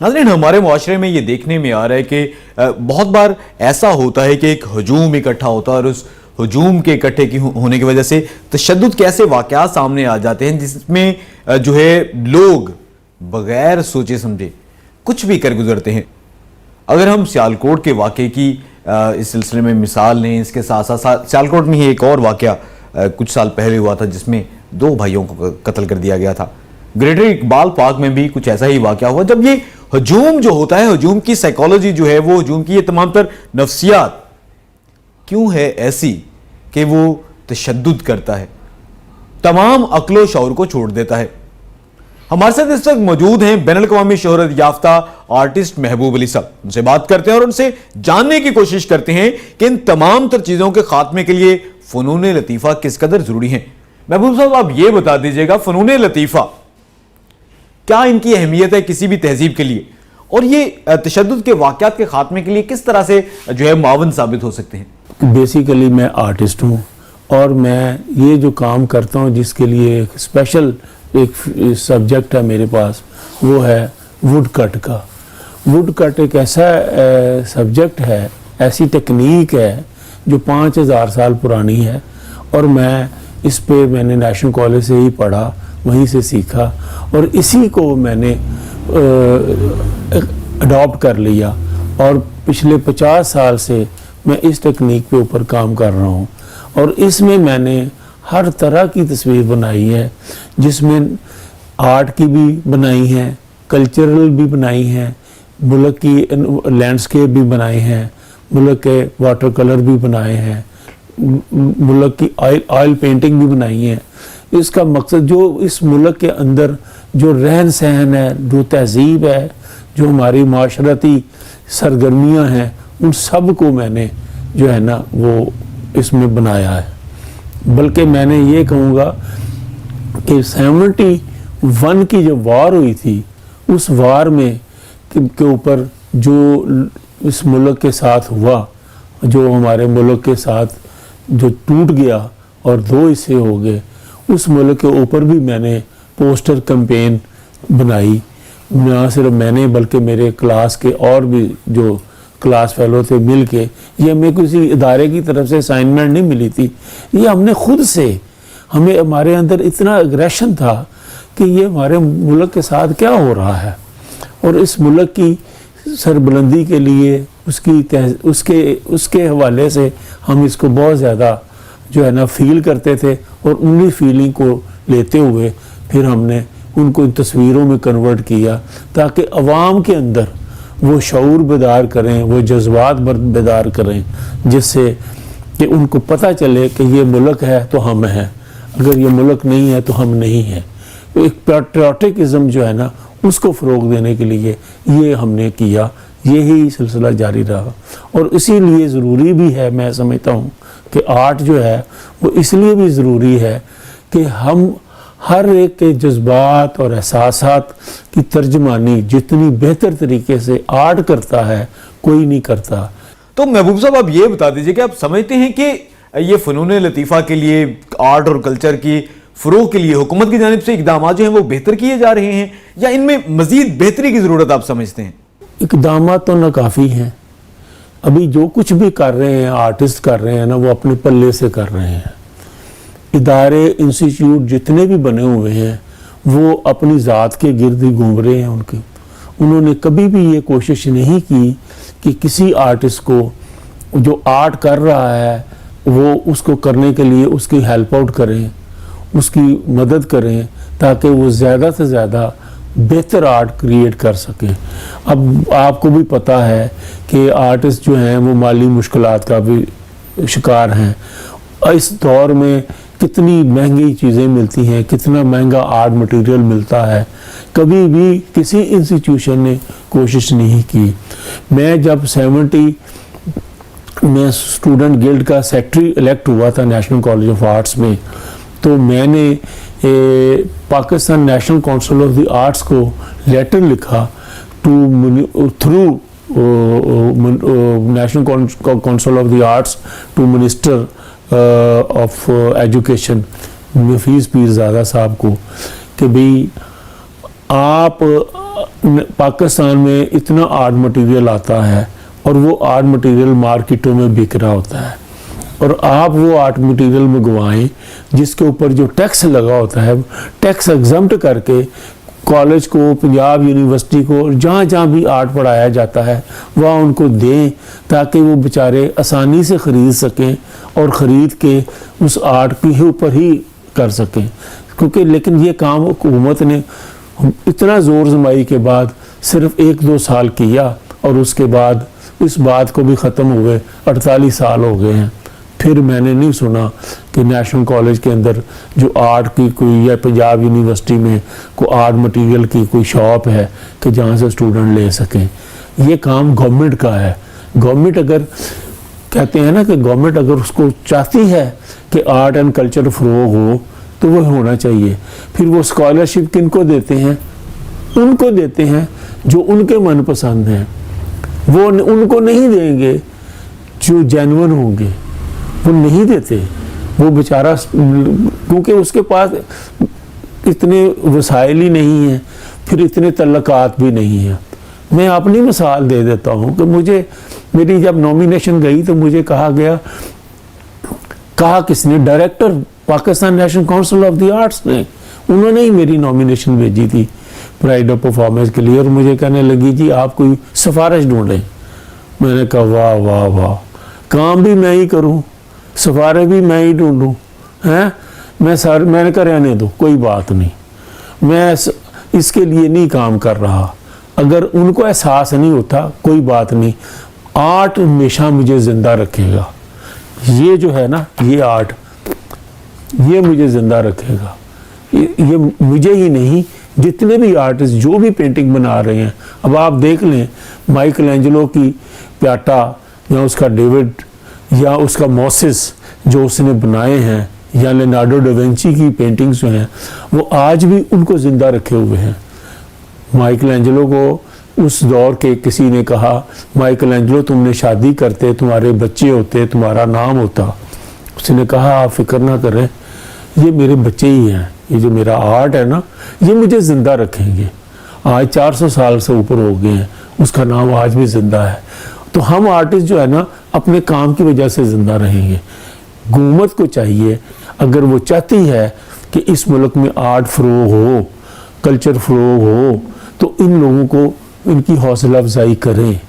ناظرین، ہمارے معاشرے میں یہ دیکھنے میں آ رہا ہے کہ بہت بار ایسا ہوتا ہے کہ ایک ہجوم اکٹھا ہوتا ہے اور اس ہجوم کے اکٹھے ہونے کی وجہ سے تشدد کے ایسے واقعات سامنے آ جاتے ہیں جس میں جو ہے لوگ بغیر سوچے سمجھے کچھ بھی کر گزرتے ہیں۔ اگر ہم سیالکوٹ کے واقعے کی اس سلسلے میں مثال لیں، اس کے ساتھ ساتھ سیالکوٹ میں ہی ایک اور واقعہ کچھ سال پہلے ہوا تھا جس میں 2 بھائیوں کو قتل کر دیا گیا تھا۔ گریٹر اقبال پارک میں بھی کچھ ایسا ہی واقعہ ہوا۔ جب یہ ہجوم جو ہوتا ہے، ہجوم کی سائیکالوجی جو ہے، وہ ہجوم کی یہ تمام تر نفسیات کیوں ہے ایسی کہ وہ تشدد کرتا ہے، تمام عقل و شعور کو چھوڑ دیتا ہے۔ ہمارے ساتھ اس وقت موجود ہیں بین الاقوامی شہرت یافتہ آرٹسٹ محبوب علی صاحب۔ ان سے بات کرتے ہیں اور ان سے جاننے کی کوشش کرتے ہیں کہ ان تمام تر چیزوں کے خاتمے کے لیے فنون لطیفہ کس قدر ضروری ہیں۔ محبوب صاحب، آپ یہ بتا دیجئے گا، فنون لطیفہ کیا ان کی اہمیت ہے کسی بھی تہذیب کے لیے، اور یہ تشدد کے واقعات کے خاتمے کے لیے کس طرح سے جو ہے معاون ثابت ہو سکتے ہیں؟ بیسیکلی میں آرٹسٹ ہوں اور میں یہ جو کام کرتا ہوں جس کے لیے ایک اسپیشل ایک سبجیکٹ ہے میرے پاس، وہ ہے ووڈ کٹ کا۔ ووڈ کٹ ایک ایسا سبجیکٹ ہے، ایسی ٹیکنیک ہے جو 5000 سال پرانی ہے، اور میں اس پہ میں نے نیشنل کالج سے ہی پڑھا، وہیں سے سیکھا اور اسی کو میں نے اڈاپٹ کر لیا، اور پچھلے 50 سال سے میں اس ٹیکنیک پہ اوپر کام کر رہا ہوں۔ اور اس میں نے ہر طرح کی تصویر بنائی ہے، جس میں آرٹ کی بھی بنائی ہے، کلچرل بھی بنائی ہے، ملک کی لینڈسکیپ بھی بنائے ہیں، ملک کے واٹر کلر بھی بنائے ہیں، ملک کی آئل پینٹنگ بھی بنائی ہے۔ اس کا مقصد جو اس ملک کے اندر جو رہن سہن ہے، جو تہذیب ہے، جو ہماری معاشرتی سرگرمیاں ہیں، ان سب کو میں نے جو ہے نا وہ اس میں بنایا ہے۔ بلکہ میں نے یہ کہوں گا کہ 71 کی جو وار ہوئی تھی، اس وار میں کے اوپر جو اس ملک کے ساتھ ہوا، جو ہمارے ملک کے ساتھ جو ٹوٹ گیا اور 2 حصے ہو گئے، اس ملک کے اوپر بھی میں نے پوسٹر کمپین بنائی۔ نہ صرف میں نے بلکہ میرے کلاس کے اور بھی جو کلاس فیلو تھے مل کے، یہ ہمیں کسی ادارے کی طرف سے اسائنمنٹ نہیں ملی تھی، یہ ہم نے خود سے، ہمارے اندر اتنا اگریشن تھا کہ یہ ہمارے ملک کے ساتھ کیا ہو رہا ہے، اور اس ملک کی سربلندی کے لیے اس کے حوالے سے ہم اس کو بہت زیادہ جو ہے نا فیل کرتے تھے، اور انہی فیلنگ کو لیتے ہوئے پھر ہم نے ان کو تصویروں میں کنورٹ کیا، تاکہ عوام کے اندر وہ شعور بیدار کریں، وہ جذبات بیدار کریں، جس سے کہ ان کو پتہ چلے کہ یہ ملک ہے تو ہم ہیں، اگر یہ ملک نہیں ہے تو ہم نہیں ہیں۔ ایک پیٹریوٹکزم جو ہے نا، اس کو فروغ دینے کے لیے یہ ہم نے کیا، یہی سلسلہ جاری رہا۔ اور اسی لیے ضروری بھی ہے، میں سمجھتا ہوں کہ آرٹ جو ہے وہ اس لیے بھی ضروری ہے کہ ہم ہر ایک کے جذبات اور احساسات کی ترجمانی جتنی بہتر طریقے سے آرٹ کرتا ہے، کوئی نہیں کرتا۔ تو محبوب صاحب، آپ یہ بتا دیجئے کہ آپ سمجھتے ہیں کہ یہ فنون لطیفہ کے لیے، آرٹ اور کلچر کی فروغ کے لیے حکومت کی جانب سے اقدامات جو ہیں وہ بہتر کیے جا رہے ہیں، یا ان میں مزید بہتری کی ضرورت آپ سمجھتے ہیں؟ اقدامات تو ناکافی ہیں۔ ابھی جو کچھ بھی کر رہے ہیں، آرٹسٹ کر رہے ہیں نا، وہ اپنے پلے سے کر رہے ہیں۔ ادارے، انسٹیٹیوٹ جتنے بھی بنے ہوئے ہیں، وہ اپنی ذات کے گرد ہی گھوم رہے ہیں۔ انہوں نے کبھی بھی یہ کوشش نہیں کی کہ کسی آرٹسٹ کو جو آرٹ کر رہا ہے وہ اس کو کرنے کے لیے اس کی ہیلپ آؤٹ کریں، اس کی مدد کریں، تاکہ وہ زیادہ سے زیادہ بہتر آرٹ کریٹ کر سکیں۔ اب آپ کو بھی پتہ ہے کہ آرٹسٹ جو ہیں وہ مالی مشکلات کا بھی شکار ہیں۔ اس دور میں کتنی مہنگی چیزیں ملتی ہیں، کتنا مہنگا آرٹ مٹیریل ملتا ہے، کبھی بھی کسی انسٹیٹیوشن نے کوشش نہیں کی۔ میں جب 70 میں اسٹوڈنٹ گلڈ کا سیکٹری الیکٹ ہوا تھا نیشنل کالج آف آرٹس میں، تو میں نے Pakistan national council of the arts کو لیٹر لکھا through national council of the arts to minister of education Hafeez Pirzada صاحب کو، کہ بھئی آپ पाकिस्तान में इतना आर्ट मटेरियल आता है और वो आर्ट मटेरियल मार्केटों में बिक रहा होता है, और आप वो आर्ट मटेरियल मंगवाएं जिसके ऊपर जो टैक्स लगा होता है, टैक्स एग्जम्प्ट करके कॉलेज को, पंजाब यूनिवर्सिटी को, जहाँ जहाँ भी आर्ट पढ़ाया जाता है वहाँ उनको दें, ताकि वो बेचारे आसानी से ख़रीद सकें और ख़रीद के उस आर्ट के ऊपर ही कर सकें। क्योंकि लेकिन ये काम हुकूमत ने इतना ज़ोर जमाई के बाद सिर्फ 1-2 साल किया, और उसके बाद इस बात को भी ख़त्म हुए 48 साल हो गए हैं। फिर मैंने नहीं सुना कि नेशनल कॉलेज के अंदर जो आर्ट की कोई, या पंजाब यूनिवर्सिटी में कोई आर्ट मटेरियल की कोई शॉप है कि जहाँ से स्टूडेंट ले सकें। ये काम गवर्नमेंट का है। गवर्नमेंट अगर, कहते हैं ना कि गवर्नमेंट अगर उसको चाहती है कि आर्ट एंड कल्चर फ़रोग हो तो वो होना चाहिए। फिर वो स्कॉलरशिप किनको देते हैं? उनको देते हैं जो उनके मनपसंद हैं। वो उनको नहीं देंगे जो जेन्युइन होंगे, वो नहीं देते। वो बेचारा, क्योंकि उसके पास इतने वसाइल ही नहीं हैं, फिर इतने तल्लकात भी नहीं हैं। मैं अपनी मिसाल दे देता हूँ कि मुझे, मेरी जब नॉमिनेशन गई तो मुझे कहा गया, कहा किसने? Director Pakistan national council of the arts ने, उन्होंने ही मेरी नॉमिनेशन भेजी थी प्राइड ऑफ परफॉर्मेंस के लिए, और मुझे कहने लगी जी आप कोई सिफारिश ढूंढें। मैंने कहा वाह वाह वाह, काम भी मैं ही करूं, सिफारिश भी मैं ही ढूंढूं, हैं? मैंने कहा रहने दो, कोई बात नहीं, मैं इसके लिए नहीं काम कर रहा। अगर उनको एहसास नहीं होता, कोई बात नहीं, आर्ट हमेशा मुझे ज़िंदा रखेगा। ये जो है ना, ये आर्ट, ये मुझे ज़िंदा रखेगा। ये मुझे ही नहीं, जितने भी आर्टिस्ट जो भी पेंटिंग बना रहे हैं, अब आप देख लें माइकल एंजेलो की प्याटा, या उसका डेविड, या उसका मोसेस जो उसने बनाए हैं, या लियोनार्डो डा विंची की पेंटिंग्स जो हैं, वो आज भी उनको ज़िंदा रखे हुए हैं। माइकल एंजेलो को उस दौर के किसी ने कहा, माइकल एंजेलो तुमने शादी करते, तुम्हारे बच्चे होते, तुम्हारा नाम होता। उसने कहा आप फिक्र ना करें, ये मेरे बच्चे ही हैं, ये जो मेरा आर्ट है ना, ये मुझे ज़िंदा रखेंगे। आज 400 साल से ऊपर हो गए हैं, उसका नाम आज भी ज़िंदा है। तो हम आर्टिस्ट जो है ना, अपने काम की वजह से ज़िंदा रहेंगे। हुकूमत को चाहिए, अगर वो चाहती है कि इस मुल्क में आर्ट फ़रोग हो, कल्चर फ़रोग हो, तो इन लोगों को, इनकी हौसला अफजाई करें,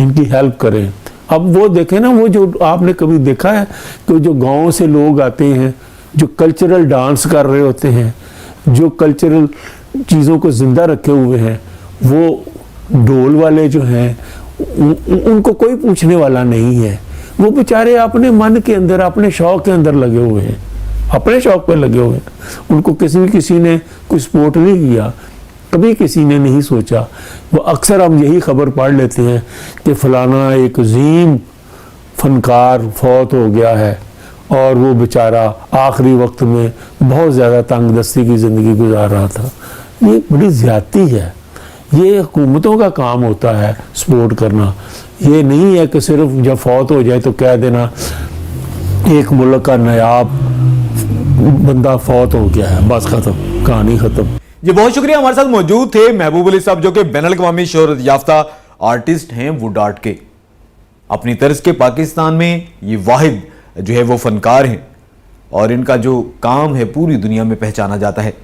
इनकी हेल्प करें। अब वो देखें ना, वो जो आपने कभी देखा है कि जो गाँव से लोग आते हैं, जो कल्चरल डांस कर रहे होते हैं, जो कल्चरल चीज़ों को ज़िंदा रखे हुए हैं, वो ढोल वाले जो हैं, उनको कोई पूछने वाला नहीं है। वो बेचारे अपने मन के अंदर, अपने शौक़ के अंदर लगे हुए हैं, अपने शौक़ पे लगे हुए हैं। उनको किसी ने कोई सपोर्ट नहीं किया, कभी किसी ने नहीं सोचा। वो अक्सर हम यही खबर पढ़ लेते हैं कि फलाना एक अजीम फनकार फौत हो गया है, और वो बेचारा आखिरी वक्त में बहुत ज़्यादा तंगदस्ती की ज़िंदगी गुजार रहा था। ये बड़ी ज़्यादती है। ये हुकूमतों का काम होता है सपोर्ट करना। ये नहीं है कि सिर्फ जब फौत हो जाए तो कह देना एक मुल्क का नायाब बंदा फौत हो गया है, बस ख़त्म, कहानी ख़त्म। जी बहुत शुक्रिया। हमारे साथ मौजूद थे महबूब अली साहब, जो कि बैनुल-अक़वामी शोहरत याफ्ता आर्टिस्ट हैं वुड आर्ट के। अपनी तर्ज के पाकिस्तान में ये वाहिद जो है वो फनकार हैं, और इनका जो काम है पूरी दुनिया में पहचाना जाता है।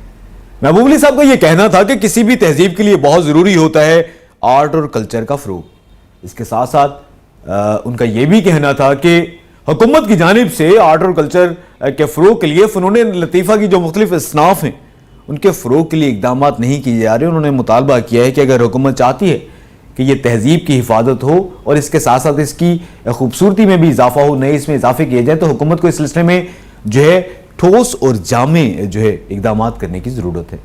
महबूब अली साहब का ये कहना था कि किसी भी तहजीब के लिए बहुत ज़रूरी होता है आर्ट और कल्चर का फ़रोग। इसके साथ साथ उनका ये भी कहना था कि हुकूमत की जानिब से आर्ट और कल्चर के फ़रोग के लिए फ़नून लतीफ़ा की जो मुख्तलिफ असनाफ हैं, उनके फ़रोग के लिए इक़दाम नहीं किए जा रहे। उन्होंने मुतालबा किया है कि अगर हुकूमत चाहती है कि ये तहजीब की हिफाजत हो और इसके साथ साथ इसकी खूबसूरती में भी इजाफा हो, नए इसमें इजाफे किए जाए, तो हुकूमत को इस सिलसिले में जो है ठोस और जामे जो है इक़दाम करने की ज़रूरत है।